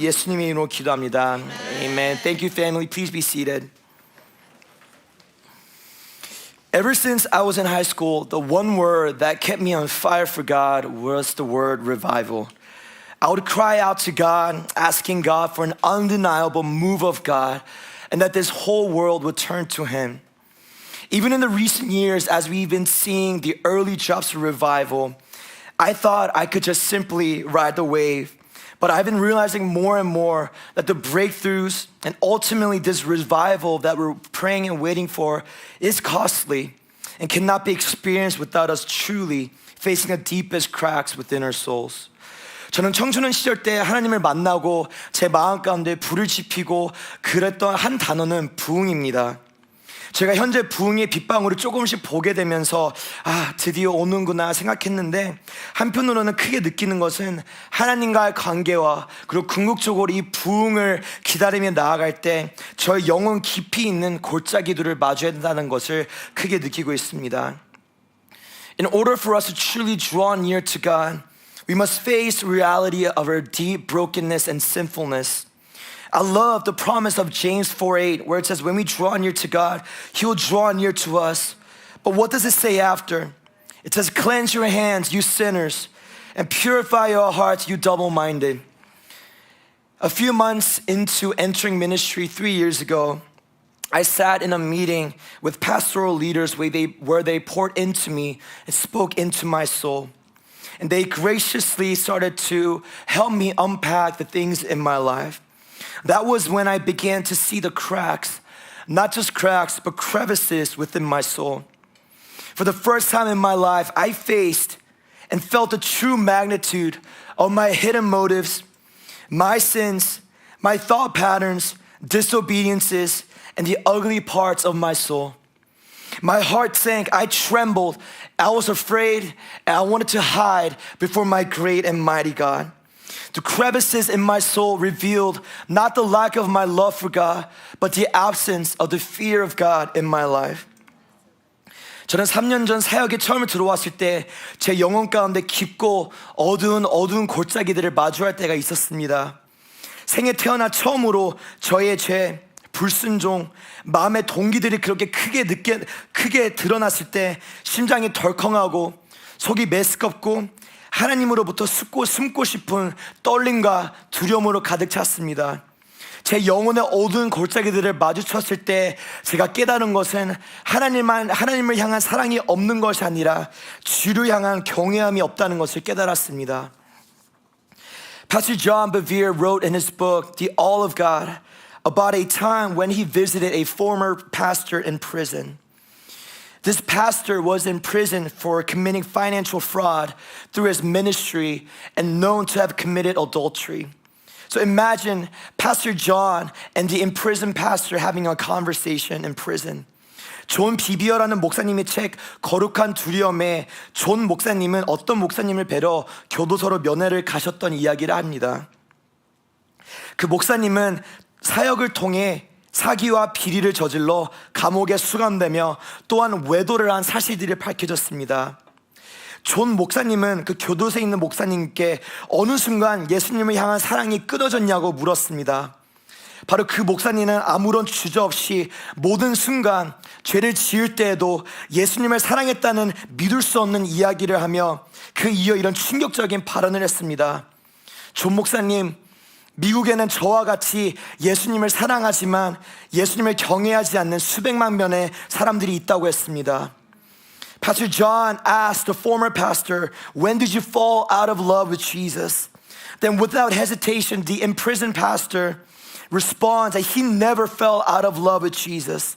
예수님의 이름으로 기도합니다. Amen. Thank you, family. Please be seated. Ever since I was in high school, the one word that kept me on fire for God was the word revival. I would cry out to God, asking God for an undeniable move of God, and that this whole world would turn to Him. Even in the recent years, as we've been seeing the early drops of revival, I thought I could just simply ride the wave. But I've been realizing more and more that the breakthroughs and ultimately this revival that we're praying and waiting for is costly and cannot be experienced without us truly facing the deepest cracks within our souls. 저는 청소년 시절 때 하나님을 만나고 제 마음 가운데 불을 지피고 그랬던 한 단어는 부흥입니다. 제가 현재 부흥의 빗방울을 조금씩 보게 되면서 드디어 오는구나 생각했는데, 한편으로는 크게 느끼는 것은 하나님과의 관계와 그리고 궁극적으로 이 부흥을 기다리며 나아갈 때 저의 영혼 깊이 있는 골짜기들을 마주해야 된다는 것을 크게 느끼고 있습니다. In order for us to truly draw near to God, we must face the reality of our deep brokenness and sinfulness. I love the promise of James 4:8, where it says, when we draw near to God, He will draw near to us. But what does it say after? It says, cleanse your hands, you sinners, and purify your hearts, you double-minded. A few months into entering ministry 3 years ago, I sat in a meeting with pastoral leaders where they poured into me and spoke into my soul. And they graciously started to help me unpack the things in my life. That was when I began to see the cracks, not just cracks, but crevices within my soul. For the first time in my life, I faced and felt the true magnitude of my hidden motives, my sins, my thought patterns, disobediences, and the ugly parts of my soul. My heart sank, I trembled, I was afraid, and I wanted to hide before my great and mighty God. The crevices in my soul revealed not the lack of my love for God, but the absence of the fear of God in my life. 저는 3년 전 사역에 처음 들어왔을 때 제 영혼 가운데 깊고 어두운 골짜기들을 마주할 때가 있었습니다. 생에 태어나 처음으로 저의 죄, 불순종, 마음의 동기들이 그렇게 크게 드러났을 때 심장이 덜컹하고 속이 메스껍고 하나님으로부터 숨고 싶은 떨림과 두려움으로 가득 찼습니다. 제 영혼의 어두운 골짜기들을 마주쳤을 때 제가 깨달은 것은 하나님을 향한 사랑이 없는 것이 아니라 주를 향한 경외함이 없다는 것을 깨달았습니다. Pastor John Bevere wrote in his book, The All of God, about a time when he visited a former pastor in prison. This pastor was in prison for committing financial fraud through his ministry and known to have committed adultery. So imagine Pastor John and the imprisoned pastor having a conversation in prison. 존 비비어라는 목사님의 책 거룩한 두려움에 존 목사님은 어떤 목사님을 뵈러 교도소로 면회를 가셨던 이야기를 합니다. 그 목사님은 사역을 통해 사기와 비리를 저질러 감옥에 수감되며 또한 외도를 한 사실들이 밝혀졌습니다. 존 목사님은 그 교도소에 있는 목사님께 어느 순간 예수님을 향한 사랑이 끊어졌냐고 물었습니다. 바로 그 목사님은 아무런 주저 없이 모든 순간 죄를 지을 때에도 예수님을 사랑했다는 믿을 수 없는 이야기를 하며 그 이어 이런 충격적인 발언을 했습니다. 존 목사님, 미국에는 저와 같이 예수님을 사랑하지만 예수님을 경외하지 않는 수백만 명의 사람들이 있다고 했습니다. Pastor John asked the former pastor, when did you fall out of love with Jesus? Then without hesitation, the imprisoned pastor responds that he never fell out of love with Jesus,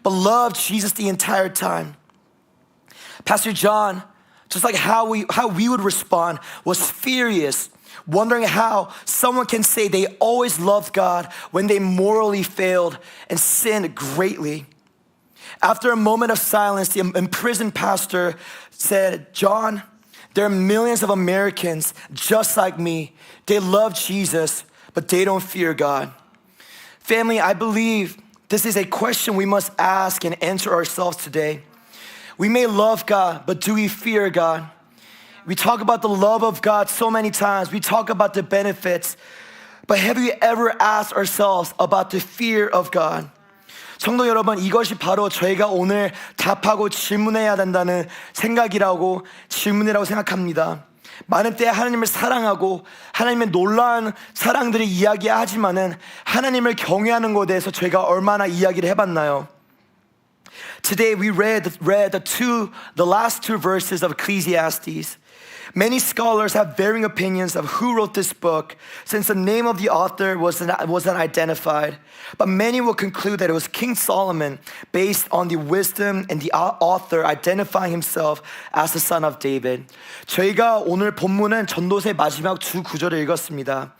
but loved Jesus the entire time. Pastor John, just like how we would respond, was furious, wondering how someone can say they always loved God when they morally failed and sinned greatly. After a moment of silence, the imprisoned pastor said, John, there are millions of Americans just like me. They love Jesus, but they don't fear God. Family, I believe this is a question we must ask and answer ourselves today. We may love God, but do we fear God? We talk about the love of God so many times. We talk about the benefits, But have we ever asked ourselves about the fear of God? 성도 여러분, 이것이 바로 저희가 오늘 답하고 질문해야 된다는 질문이라고 생각합니다. 많은 때 하나님을 사랑하고 하나님의 놀라운 사랑들을 이야기하지만은 하나님을 경외하는 것에 대해서 저희가 얼마나 이야기를 해봤나요? Today we read the last two verses of Ecclesiastes. Many scholars have varying opinions of who wrote this book, since the name of the author wasn't identified. But many will conclude that it was King Solomon, based on the wisdom and the author identifying himself as the son of David. 저희가 오늘 본문은 전도서의 마지막 두 구절을 읽었습니다.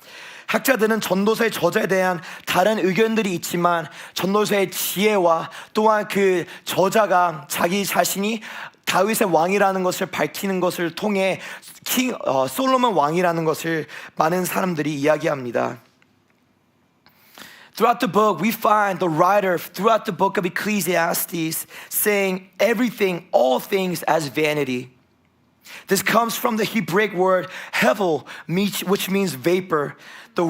학자들은 전도서의 저자에 대한 다른 의견들이 있지만 전도서의 지혜와 또한 그 저자가 자기 자신이 다윗의 왕이라는 것을 밝히는 것을 통해 솔로몬 왕이라는 것을 많은 사람들이 이야기합니다. Throughout the book, we find the writer throughout the book of Ecclesiastes saying everything, all things as vanity. This comes from the Hebraic word hevel, which means vapor. The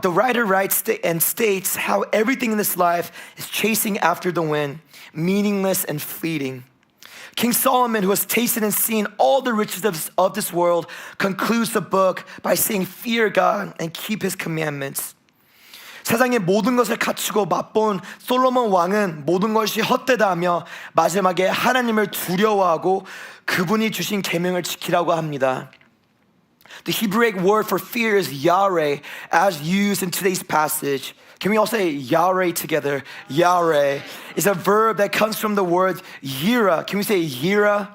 writer writes and states how everything in this life is chasing after the wind, meaningless and fleeting. King Solomon, who has tasted and seen all the riches of this world, concludes the book by saying, fear God and keep his commandments. 세상의 모든 것을 갖추고 맛본 솔로몬 왕은 모든 것이 헛되다며 마지막에 하나님을 두려워하고 그분이 주신 계명을 지키라고 합니다. The Hebraic word for fear is yareh, as used in today's passage. Can we all say yareh together? Yareh is a verb that comes from the word yira. Can we say yira?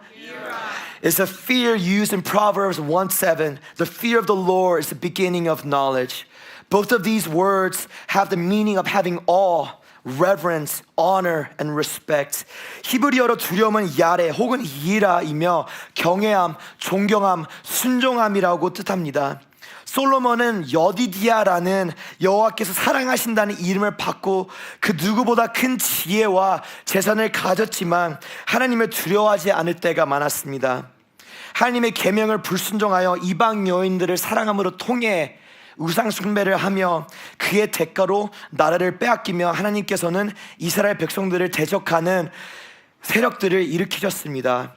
It's a fear used in Proverbs 1:7. The fear of the Lord is the beginning of knowledge. Both of these words have the meaning of having awe, reverence, honor, and respect. 히브리어로 두려움은 야레 혹은 이라이며 경외함, 존경함, 순종함이라고 뜻합니다. 솔로몬은 여디디아라는 여호와께서 사랑하신다는 이름을 받고 그 누구보다 큰 지혜와 재산을 가졌지만 하나님을 두려워하지 않을 때가 많았습니다. 하나님의 계명을 불순종하여 이방 여인들을 사랑함으로 통해 우상 숭배를 하며 그의 대가로 나라를 빼앗기며 하나님께서는 이스라엘 백성들을 대적하는 세력들을 일으키셨습니다.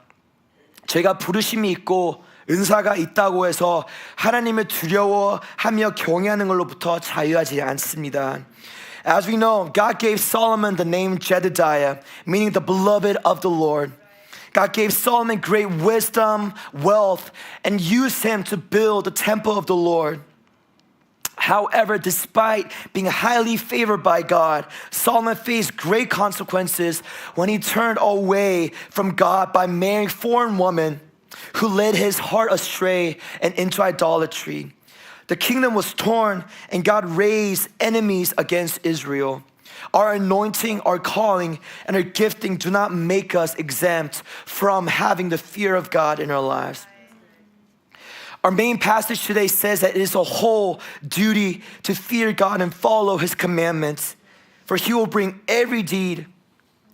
제가 부르심이 있고 은사가 있다고 해서 하나님을 두려워하며 경외하는 걸로부터 자유하지 않습니다. As we know, God gave Solomon the name Jedediah, meaning the beloved of the Lord. God gave Solomon great wisdom, wealth, and used him to build the temple of the Lord. However, despite being highly favored by God, Solomon faced great consequences when he turned away from God by marrying foreign women who led his heart astray and into idolatry. The kingdom was torn and God raised enemies against Israel. Our anointing, our calling, and our gifting do not make us exempt from having the fear of God in our lives. Our main passage today says that it is a whole duty to fear God and follow his commandments, for he will bring every deed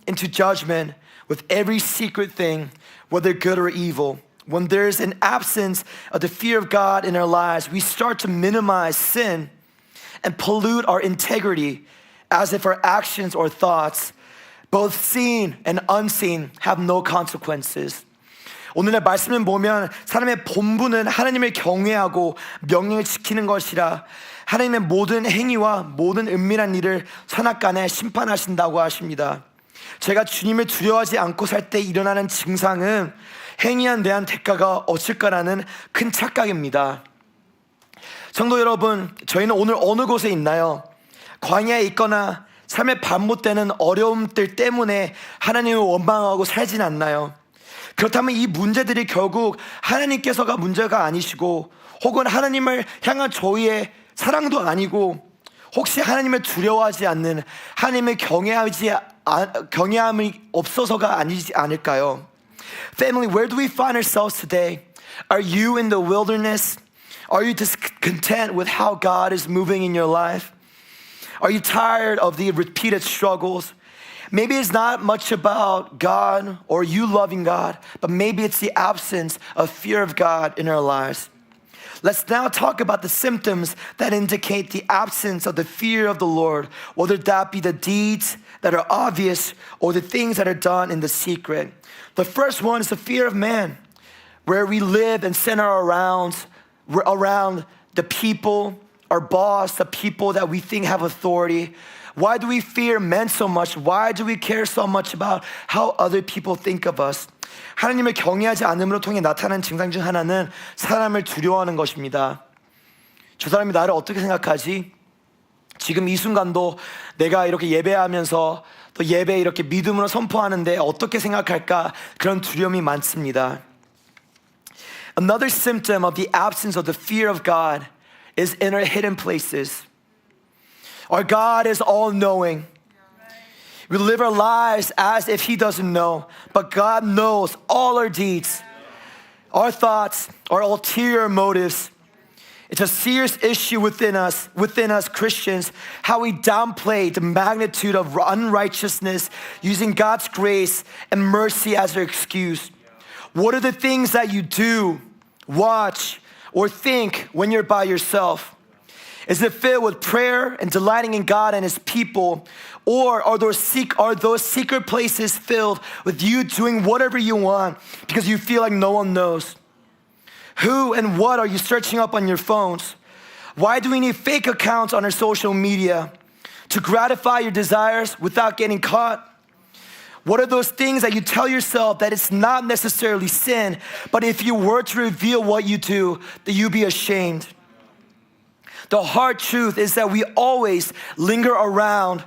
into judgment with every secret thing, whether good or evil. When there's an absence of the fear of God in our lives, we start to minimize sin and pollute our integrity as if our actions or thoughts, both seen and unseen, have no consequences. 오늘의 말씀을 보면 사람의 본분은 하나님을 경외하고 명령을 지키는 것이라 하나님의 모든 행위와 모든 은밀한 일을 선악간에 심판하신다고 하십니다. 제가 주님을 두려워하지 않고 살 때 일어나는 증상은 행위에 대한 대가가 없을까라는 큰 착각입니다. 성도 여러분, 저희는 오늘 어느 곳에 있나요? 광야에 있거나 삶의 반복되는 어려움들 때문에 하나님을 원망하고 살진 않나요? 그렇다면 이 문제들이 결국 하나님께서가 문제가 아니시고 혹은 하나님을 향한 저희의 사랑도 아니고 혹시 하나님을 두려워하지 않는 하나님을 경외함이 없어서가 아니지 않을까요? Family, where do we find ourselves today? Are you in the wilderness? Are you discontent with how God is moving in your life? Are you tired of the repeated struggles? Maybe it's not much about God or you loving God, but maybe it's the absence of fear of God in our lives. Let's now talk about the symptoms that indicate the absence of the fear of the Lord, whether that be the deeds that are obvious or the things that are done in the secret. The first one is the fear of man, where we live and center around the people, our boss, the people that we think have authority. Why do we fear men so much? Why do we care so much about how other people think of us? 하나님을 경외하지 않음으로 통해 나타나는 증상 중 하나는 사람을 두려워하는 것입니다. 저 사람이 나를 어떻게 생각하지? 지금 이 순간도 내가 이렇게 예배하면서 또 예배 이렇게 믿음으로 선포하는데 어떻게 생각할까? 그런 두려움이 많습니다. Another symptom of the absence of the fear of God is in our hidden places. Our God is all-knowing. We live our lives as if He doesn't know, but God knows all our deeds, our thoughts, our ulterior motives. It's a serious issue within us Christians, how we downplay the magnitude of unrighteousness using God's grace and mercy as our excuse. What are the things that you do, watch, or think when you're by yourself? Is it filled with prayer and delighting in God and His people? Or are those secret places filled with you doing whatever you want because you feel like no one knows? Who and what are you searching up on your phones? Why do we need fake accounts on our social media? To gratify your desires without getting caught? What are those things that you tell yourself that it's not necessarily sin, but if you were to reveal what you do, that you'd be ashamed? The hard truth is that we always linger around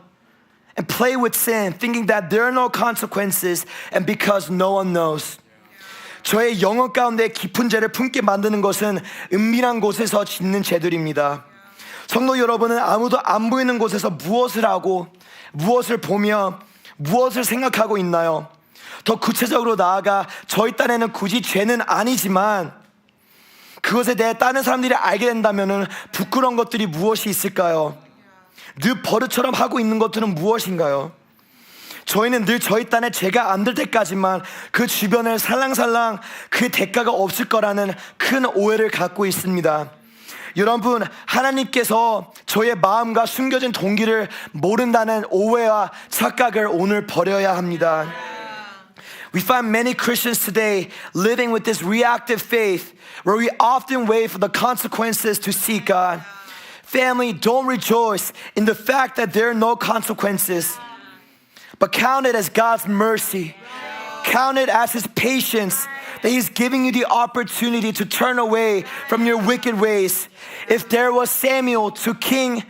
and play with sin, thinking that there are no consequences and because no one knows. 저의 영혼 가운데 깊은 죄를 품게 만드는 것은 은밀한 곳에서 짓는 죄들입니다. 성도 여러분은 아무도 안 보이는 곳에서 무엇을 하고 무엇을 보며 무엇을 생각하고 있나요? 더 구체적으로 나아가 저희 딴에는 굳이 죄는 아니지만 그것에 대해 다른 사람들이 알게 된다면 부끄러운 것들이 무엇이 있을까요? 늘 버릇처럼 하고 있는 것들은 무엇인가요? 저희는 늘 저희 딴에 죄가 안 될 때까지만 그 주변을 살랑살랑 그 대가가 없을 거라는 큰 오해를 갖고 있습니다. 여러분, 하나님께서 저의 마음과 숨겨진 동기를 모른다는 오해와 착각을 오늘 버려야 합니다. We find many Christians today living with this reactive faith where we often wait for the consequences to seek God. Family, don't rejoice in the fact that there are no consequences, but count it as God's mercy. Count it as His patience, that He's giving you the opportunity to turn away from your wicked ways. If there was Samuel to King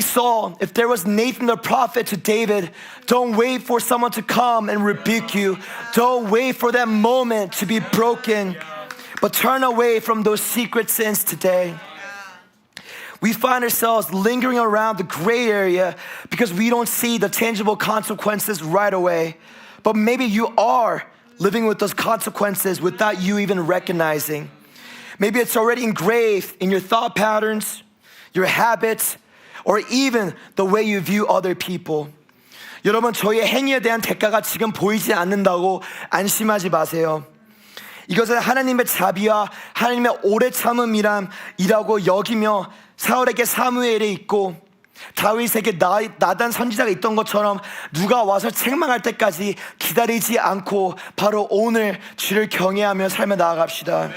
Saul, if there was Nathan the prophet to David, don't wait for someone to come and rebuke you. Don't wait for that moment to be broken, but turn away from those secret sins today. We find ourselves lingering around the gray area because we don't see the tangible consequences right away. But maybe you are living with those consequences without you even recognizing. Maybe it's already engraved in your thought patterns, your habits, or even the way you view other people. 여러분, 저희의 행위에 대한 대가가 지금 보이지 않는다고 안심하지 마세요. 이것은 하나님의 자비와 하나님의 오래 참음이라고 여기며 사울에게 사무엘이 있고 다윗에게 나단 선지자가 있던 것처럼 누가 와서 책망할 때까지 기다리지 않고 바로 오늘 주를 경외하며 삶에 나아갑시다.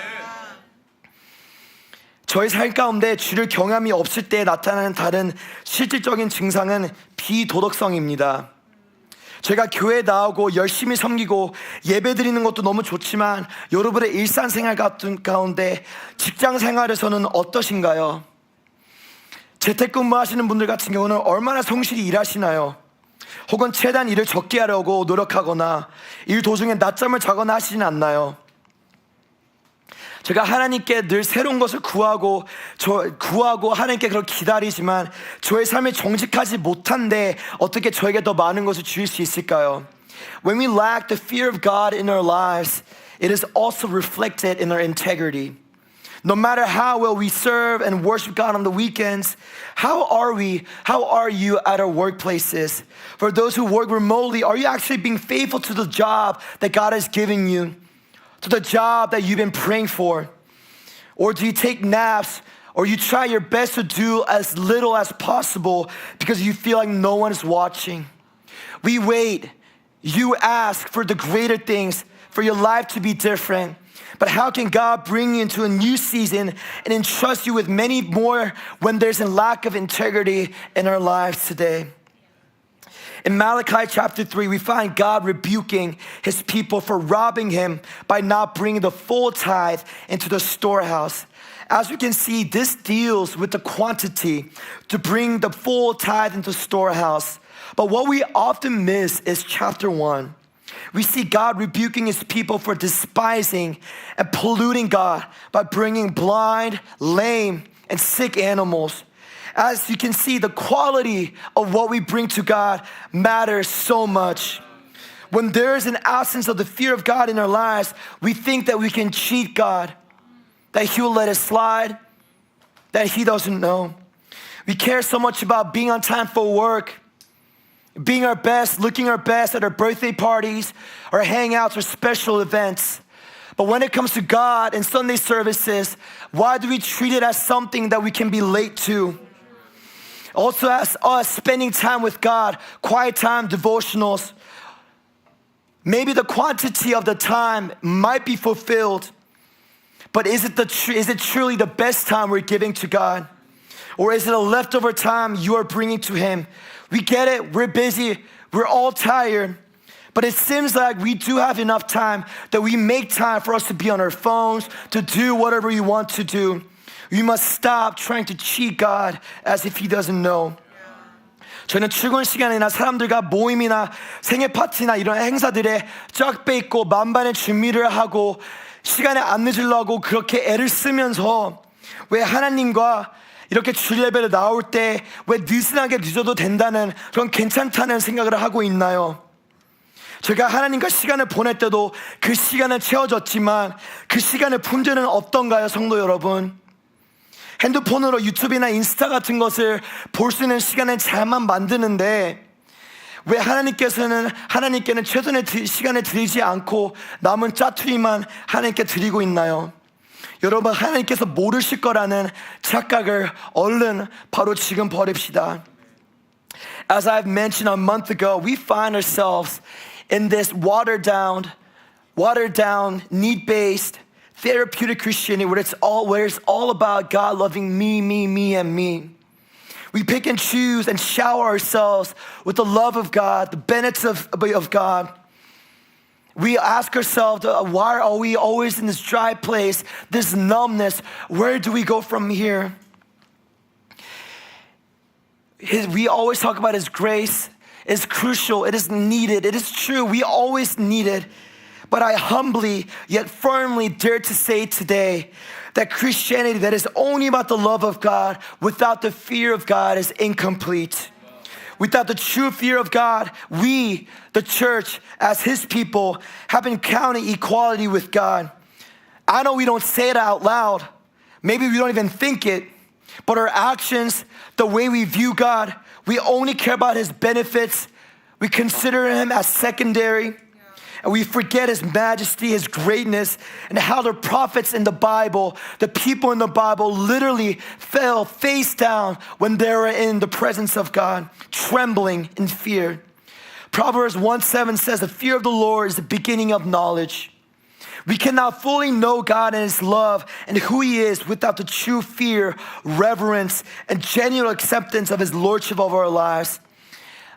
저희 삶 가운데 주를 경외함이 없을 때 나타나는 다른 실질적인 증상은 비도덕성입니다. 제가 교회에 나오고 열심히 섬기고 예배 드리는 것도 너무 좋지만 여러분의 일상생활 같은 가운데 직장생활에서는 어떠신가요? 재택근무 하시는 분들 같은 경우는 얼마나 성실히 일하시나요? 혹은 최대한 일을 적게 하려고 노력하거나 일 도중에 낮잠을 자거나 하시진 않나요? 제가 하나님께 늘 새로운 것을 구하고 하나님께 그걸 기다리지만 저의 삶이 정직하지 못한데 어떻게 저에게 더 많은 것을 주실 수 있을까요? When we lack the fear of God in our lives, it is also reflected in our integrity. No matter how well we serve and worship God on the weekends, how are you at our workplaces? For those who work remotely, are you actually being faithful to the job that God has given you? To the job that you've been praying for? Or do you take naps? Or you try your best to do as little as possible because you feel like no one is watching? We wait. You ask for the greater things, for your life to be different. But how can God bring you into a new season and entrust you with many more when there's a lack of integrity in our lives today? In Malachi chapter 3, we find God rebuking his people for robbing him by not bringing the full tithe into the storehouse. As we can see, this deals with the quantity to bring the full tithe into the storehouse. But what we often miss is chapter 1. We see God rebuking his people for despising and polluting God by bringing blind, lame, and sick animals. As you can see, the quality of what we bring to God matters so much. When there is an absence of the fear of God in our lives, we think that we can cheat God, that he will let it slide, that he doesn't know. We care so much about being on time for work, being our best, looking our best at our birthday parties, or hangouts, or special events. But when it comes to God and Sunday services, why do we treat it as something that we can be late to? Also, as us spending time with God, quiet time, devotionals, maybe the quantity of the time might be fulfilled, but is it truly the best time we're giving to God? Or is it a leftover time you are bringing to him? We get it, we're busy, we're all tired, but it seems like we do have enough time that we make time for us to be on our phones, to do whatever we want to do. We must stop trying to cheat God as if he doesn't know. 저는 출근 시간이나 사람들과 모임이나 생일 파티나 이런 행사들에 쫙 빼있고 만반의 준비를 하고 시간에 안 늦으려고 그렇게 애를 쓰면서 왜 하나님과 이렇게 주일 예배를 나올 때 왜 느슨하게 늦어도 된다는 그런 괜찮다는 생각을 하고 있나요? 제가 하나님과 시간을 보낼 때도 그 시간은 채워졌지만 그 시간의 품질은 어떤가요, 성도 여러분? 핸드폰으로 유튜브나 인스타 같은 것을 볼 수 있는 시간을 잘만 만드는데 왜 하나님께는 최선의 시간을 드리지 않고 남은 짜투리만 하나님께 드리고 있나요? 여러분, 하나님께서 모르실 거라는 착각을 얼른 바로 지금 버립시다. As I've mentioned a month ago, we find ourselves in this watered down, need-based, therapeutic Christianity where it's all about God loving me, and me. We pick and choose and shower ourselves with the love of God, the benefits of God. We ask ourselves, why are we always in this dry place, this numbness? Where do we go from here? We always talk about his grace. It's crucial. It is needed. It is true. We always need it. But I humbly yet firmly dare to say today that Christianity that is only about the love of God without the fear of God is incomplete. Without the true fear of God, we, the church, as his people, have been counting equality with God. I know we don't say it out loud. Maybe we don't even think it. But our actions, the way we view God, we only care about his benefits. We consider him as secondary. And we forget his majesty, his greatness, and how the prophets in the Bible, the people in the Bible literally fell face down when they were in the presence of God, trembling in fear. Proverbs 1:7 says, the fear of the Lord is the beginning of knowledge. We cannot fully know God and his love and who he is without the true fear, reverence, and genuine acceptance of his lordship over our lives.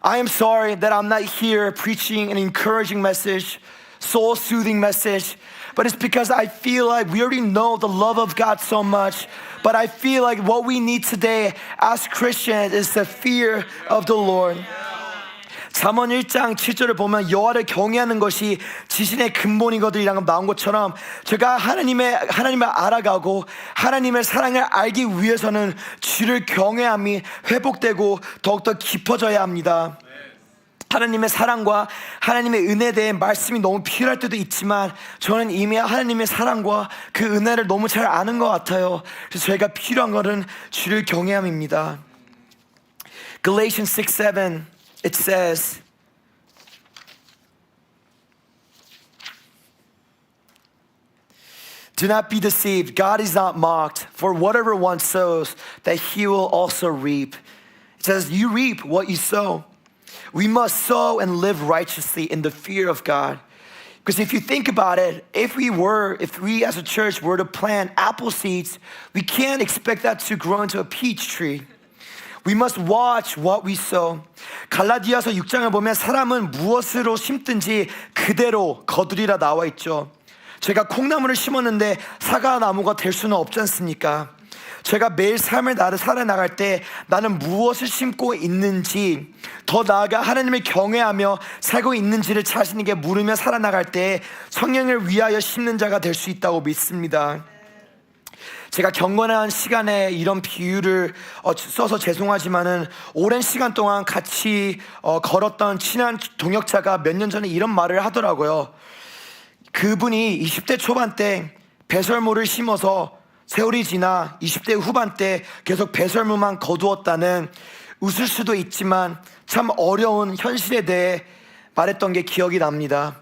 I am sorry that I'm not here preaching an encouraging message, soul-soothing message, but it's because I feel like we already know the love of God so much, but I feel like what we need today as Christians is the fear of the Lord. 잠언 1장 7절을 보면 여호와를 경외하는 것이 지신의 근본이거든이라고 나온 것처럼 제가 하나님을 알아가고 하나님의 사랑을 알기 위해서는 주를 경외함이 회복되고 더욱더 깊어져야 합니다. 하나님의 사랑과 하나님의 은혜에 대해 말씀이 너무 필요할 때도 있지만 저는 이미 하나님의 사랑과 그 은혜를 너무 잘 아는 것 같아요. 그래서 저희가 필요한 것은 주를 경외함입니다. Galatians 6:7 it says, Do not be deceived. God is not mocked. For whatever one sows, that he will also reap. It says, you reap what you sow. We must sow and live righteously in the fear of God. Because if you think about it, if we as a church were to plant apple seeds, we can't expect that to grow into a peach tree. We must watch what we sow. 갈라디아서 6장을 보면 사람은 무엇으로 심든지 그대로 거두리라 나와 있죠. 제가 콩나물을 심었는데 사과나무가 될 수는 없지 않습니까? 제가 매일 삶을 나를 살아나갈 때 나는 무엇을 심고 있는지, 더 나아가 하나님을 경외하며 살고 있는지를 자신에게 물으며 살아나갈 때 성령을 위하여 심는 자가 될 수 있다고 믿습니다. 제가 경건한 시간에 이런 비유를 써서 죄송하지만은 오랜 시간 동안 같이 걸었던 친한 동역자가 몇 년 전에 이런 말을 하더라고요. 그분이 20대 초반 때 배설물을 심어서 세월이 지나 20대 후반 때 계속 배설물만 거두었다는, 웃을 수도 있지만 참 어려운 현실에 대해 말했던 게 기억이 납니다.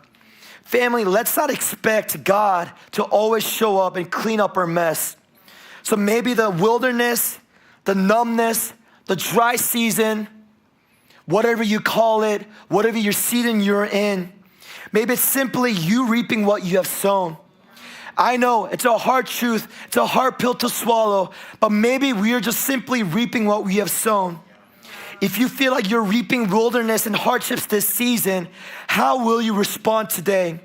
Family, let's not expect God to always show up and clean up our mess. So maybe the wilderness, the numbness, the dry season, whatever you call it, whatever your season you're in, maybe it's simply you reaping what you have sown. I know it's a hard truth, it's a hard pill to swallow, but maybe we are just simply reaping what we have sown. If you feel like you're reaping wilderness and hardships this season, how will you respond today?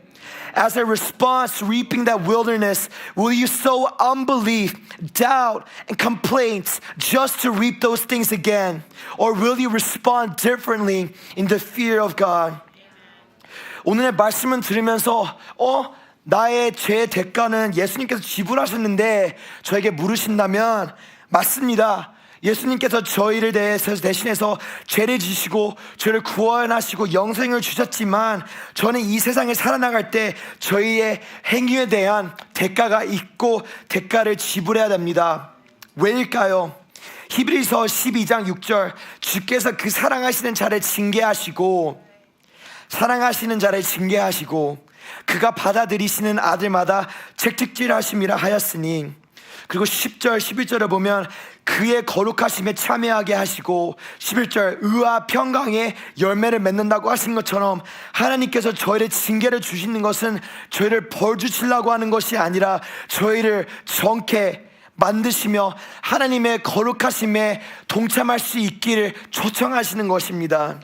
As a response to reaping that wilderness, will you sow unbelief, doubt, and complaints just to reap those things again? Or will you respond differently in the fear of God? 오늘의 말씀을 들으면서 나의 죄의 대가는 예수님께서 지불하셨는데 저에게 물으신다면, 맞습니다. 예수님께서 저희를 대신해서 죄를 지시고 죄를 구원하시고 영생을 주셨지만 저는 이 세상에 살아나갈 때 저희의 행위에 대한 대가가 있고 대가를 지불해야 됩니다. 왜일까요? 히브리서 12장 6절, 주께서 그 사랑하시는 자를 징계하시고 그가 받아들이시는 아들마다 책찍질하심이라 하였으니. 그리고 10절 11절을 보면 그의 거룩하심에 참여하게 하시고, 11절 의와 평강의 열매를 맺는다고 하신 것처럼 하나님께서 저희를 징계를 주시는 것은 저희를 벌 주시려고 하는 것이 아니라 저희를 정케 만드시며 하나님의 거룩하심에 동참할 수 있기를 초청하시는 것입니다.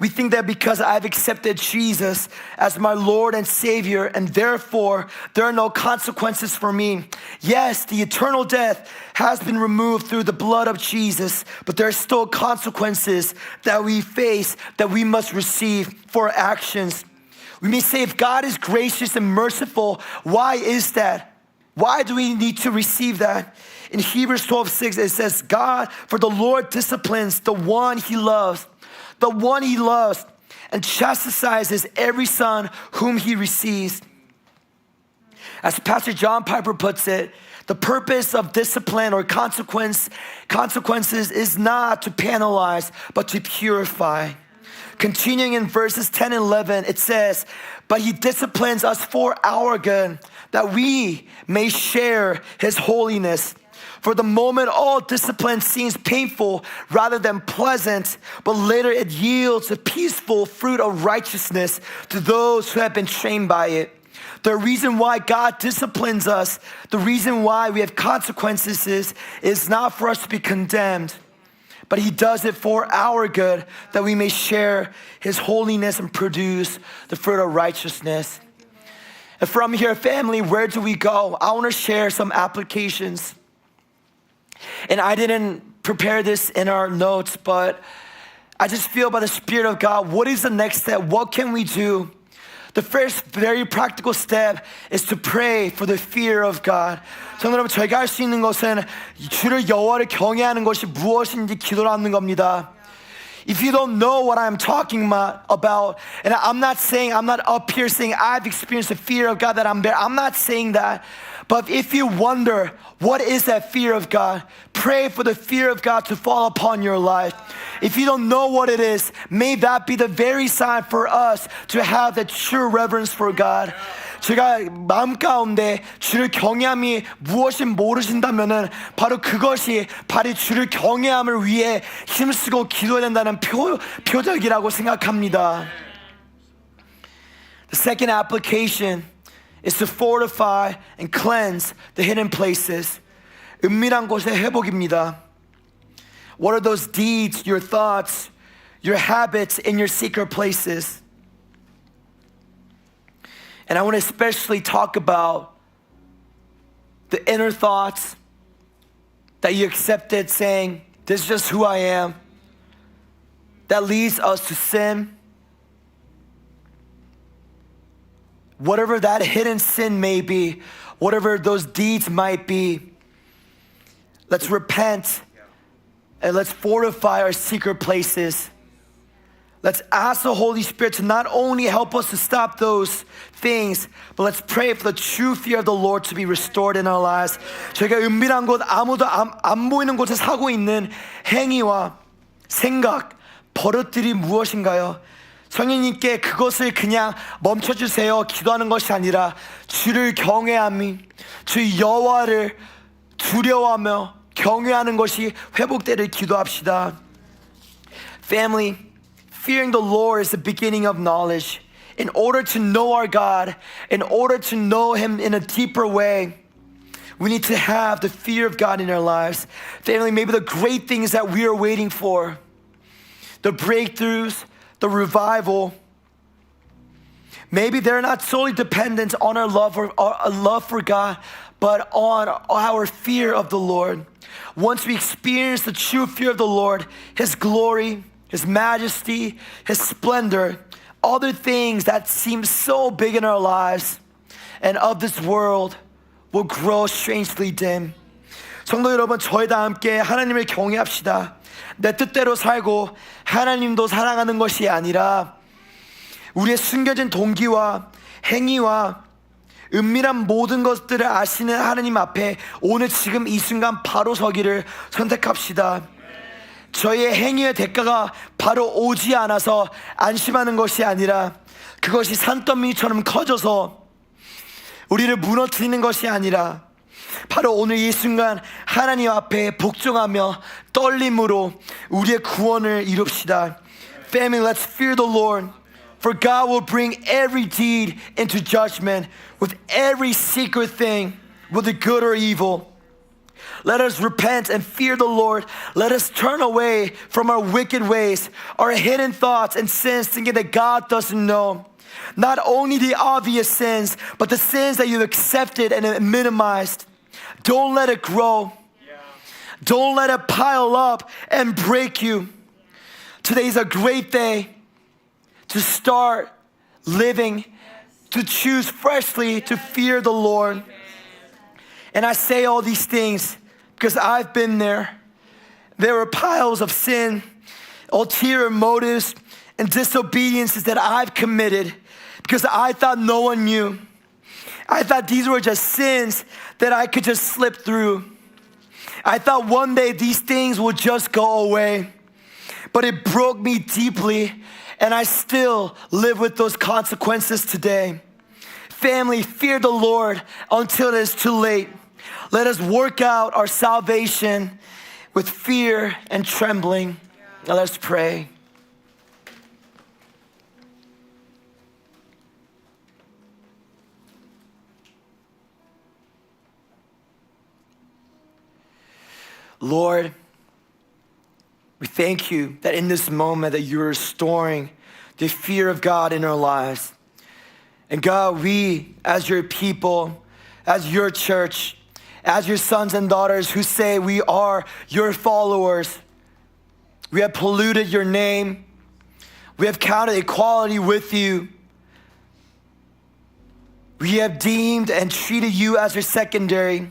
We think that because I've accepted Jesus as my Lord and Savior, and therefore there are no consequences for me. Yes, the eternal death has been removed through the blood of Jesus, but there are still consequences that we face, that we must receive for our actions. We may say, if God is gracious and merciful, why is that? Why do we need to receive that? In Hebrews 12:6 it says, for the Lord disciplines the one he loves, and chastises every son whom he receives. As Pastor John Piper puts it, the purpose of discipline or consequences is not to penalize, but to purify. Continuing in verses 10 and 11, it says, but he disciplines us for our good, that we may share his holiness. For the moment, all discipline seems painful rather than pleasant, but later it yields a peaceful fruit of righteousness to those who have been trained by it. The reason why God disciplines us, the reason why we have consequences is not for us to be condemned, but he does it for our good, that we may share his holiness and produce the fruit of righteousness. And from here, family, where do we go? I want to share some applications. And I didn't prepare this in our notes, but I just feel by the Spirit of God, what is the next step? What can we do? The first very practical step is to pray for the fear of God. 성도 여러분, 저희가 할 수 있는 것은 주를 여호와를 경외하는 것이 무엇인지 기도를 하는 겁니다. If you don't know what I'm talking about, and I'm not up here saying I've experienced the fear of God that I'm there. I'm not saying that. But if you wonder, what is that fear of God? Pray for the fear of God to fall upon your life. If you don't know what it is, may that be the very sign for us to have that true reverence for God. 제가 마음 가운데 주를 경외함이 무엇인 모르신다면은 바로 그것이 바로 주를 경외함을 위해 힘쓰고 기도해야 된다는 표적이라고 생각합니다. The second application is to fortify and cleanse the hidden places. 은밀한 곳의 회복입니다. What are those deeds, your thoughts, your habits in your secret places? And I want to especially talk about the inner thoughts that you accepted, saying, this is just who I am, that leads us to sin. Whatever that hidden sin may be, whatever those deeds might be, let's repent and let's fortify our secret places. Let's ask the Holy Spirit to not only help us to stop those things, but let's pray for the true fear of the Lord to be restored in our lives. 저희가 은밀한 곳, 아무도 안 보이는 곳에 사고 있는 행위와 생각, 버릇들이 무엇인가요? 성령님께 그것을 그냥 멈춰주세요 기도하는 것이 아니라 주를 경외함이, 주 여호와를 두려워하며 경외하는 것이 회복되를 기도합시다. Family, fearing the Lord is the beginning of knowledge. In order to know our God, in order to know Him in a deeper way, we need to have the fear of God in our lives. Family, maybe the great things that we are waiting for, the breakthroughs, the revival, maybe they're not solely dependent on our love for God, but on our fear of the Lord. Once we experience the true fear of the Lord, His glory, His majesty, His splendor, other things that seem so big in our lives and of this world will grow strangely dim. 성도 여러분, 저희 다 함께 하나님을 경외합시다. 내 뜻대로 살고 하나님도 사랑하는 것이 아니라 우리의 숨겨진 동기와 행위와 은밀한 모든 것들을 아시는 하나님 앞에 오늘 지금 이 순간 바로 서기를 선택합시다. 저희의 행위의 대가가 바로 오지 않아서 안심하는 것이 아니라 그것이 산더미처럼 커져서 우리를 무너뜨리는 것이 아니라 바로 오늘 이 순간 하나님 앞에 복종하며 떨림으로 우리의 구원을 이룹시다. Family, let's fear the Lord. For God will bring every deed into judgment with every secret thing, whether good or evil. Let us repent and fear the Lord. Let us turn away from our wicked ways, our hidden thoughts and sins, thinking that God doesn't know. Not only the obvious sins, but the sins that you've accepted and minimized. Don't let it grow. Don't let it pile up and break you. Today is a great day to start living, to choose freshly to fear the Lord. And I say all these things because I've been there. There were piles of sin, ulterior motives, and disobediences that I've committed because I thought no one knew. I thought these were just sins that I could just slip through. I thought one day these things would just go away. But it broke me deeply, and I still live with those consequences today. Family, fear the Lord until it is too late. Let us work out our salvation with fear and trembling. Now let's pray. Lord, we thank you that in this moment that you're restoring the fear of God in our lives. And God, we as your people, as your church, as your sons and daughters who say we are your followers, we have polluted your name. We have counted equality with you. We have deemed and treated you as your secondary.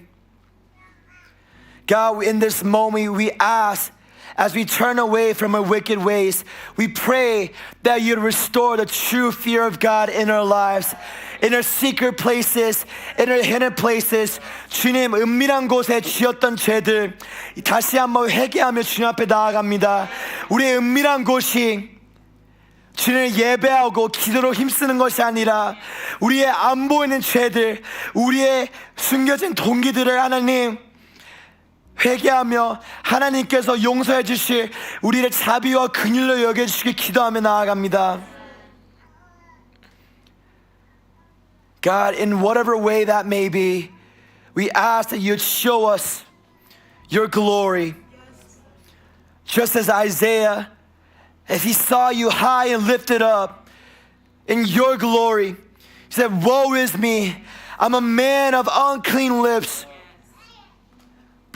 God, in this moment, we ask, as we turn away from our wicked ways, we pray that you'd restore the true fear of God in our lives, in our secret places, in our hidden places. 주님, 은밀한 곳에 지었던 죄들 다시 한번 회개하며 주님 앞에 나아갑니다. 우리의 은밀한 곳이 주님을 예배하고 기도로 힘쓰는 것이 아니라 우리의 안 보이는 죄들, 우리의 숨겨진 동기들을 하나님 회개하며 하나님께서 용서해 주실 우리를 자비와 긍휼로 여겨주시길 기도하며 나아갑니다. God, in whatever way that may be, we ask that you'd show us your glory. Just as Isaiah, if he saw you high and lifted up in your glory, he said, woe is me, I'm a man of unclean lips.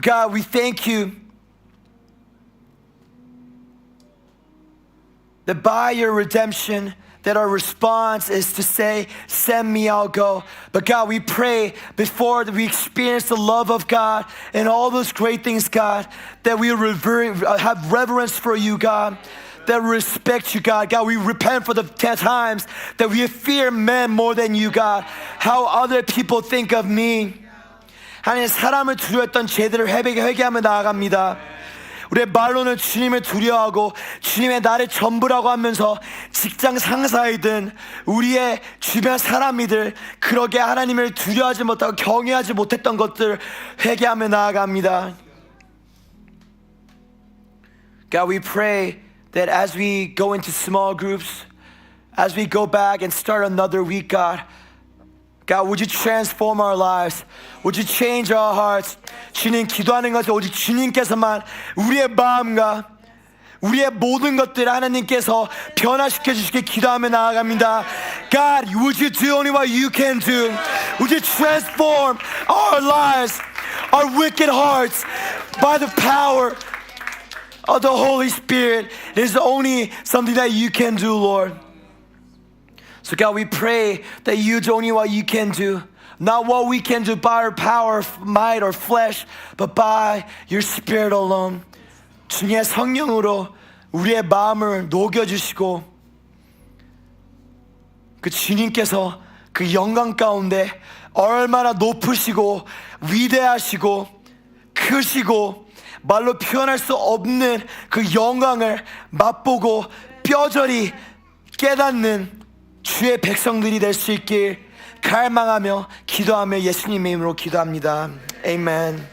God, we thank you that by your redemption, that our response is to say, send me, I'll go. But God, we pray before that we experience the love of God and all those great things, God, that we have reverence for you, God, that we respect you, God. God, we repent for the 10 times that we fear men more than you, God. How other people think of me. 하나님, 사람을 두려워했던 죄들을 회개하며 나아갑니다. 우리의 말로는 주님을 두려워하고 주님의 나를 전부라고 하면서 직장 상사이든 우리의 주변 사람이들 그러게 하나님을 두려워하지 못하고 경외하지 못했던 것들 회개하며 나아갑니다. God, we pray that as we go into small groups, as we go back and start another week, God, would you transform our lives? Would you change our hearts? 주님, 기도하는 것은 오직 주님께서만 우리의 마음과 우리의 모든 것들을 하나님께서 변화시켜 주시길 기도하며 나아갑니다. God, would you do only what you can do? Would you transform our lives, our wicked hearts by the power of the Holy Spirit? It is only something that you can do, Lord. So God, we pray that you do only what you can do. Not what we can do by our power, might, or flesh, but by your Spirit alone. 주님의 성령으로 우리의 마음을 녹여주시고 그 주님께서 그 영광 가운데 얼마나 높으시고 위대하시고 크시고 말로 표현할 수 없는 그 영광을 맛보고 뼈저리 깨닫는 주의 백성들이 될 수 있길 갈망하며 기도하며 예수님의 이름으로 기도합니다. 아멘.